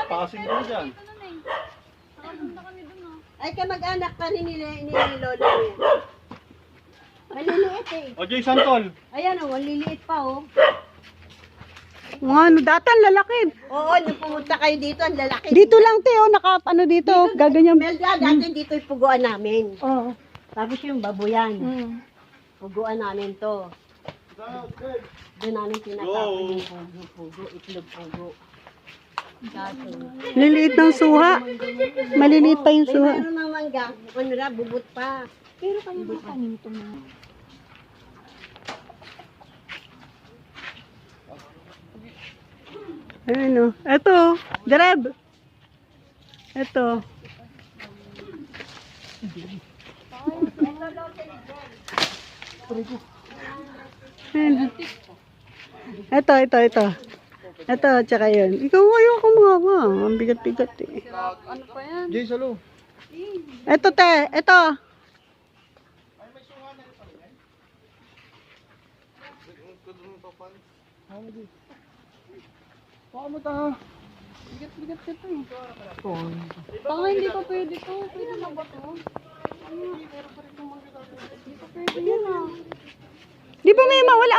Passing ko dyan. Ay, kamag-anak ka ni Lolo niya. Maliliit eh. O, Jay Santol. Ayan o, maliliit pa oh. Mga ano, dati ang lalaki. Oo, nung pumunta kayo dito, ang lalaki. Dito lang, Teo, ano dito, gaganyan. Melda, dati dito yung puguan namin. Oo. Tapos yung babuyan. Mm. Puguan namin to. Doon namin tinatapon yung pugo, itlog pugo. Kaso. Liliit ng suha. Maliliit pa yung May suha. meron ng mangga, ano na, bubot pa. Pero kayo ba tanim ito mo? Ano? Ito. Jareb. Ito. Ano? Ito. Ito, tsaka yun. Ikaw, ayoko mga ba. Ang bigat-bigat eh. Jay, salo. Ito, te. Ito. Baka mo ta. Bigat-bigat ito eh. Baka hindi pa pwede to. Pwede na ba to? Hindi pa pwede yan ah. Di ba may mawala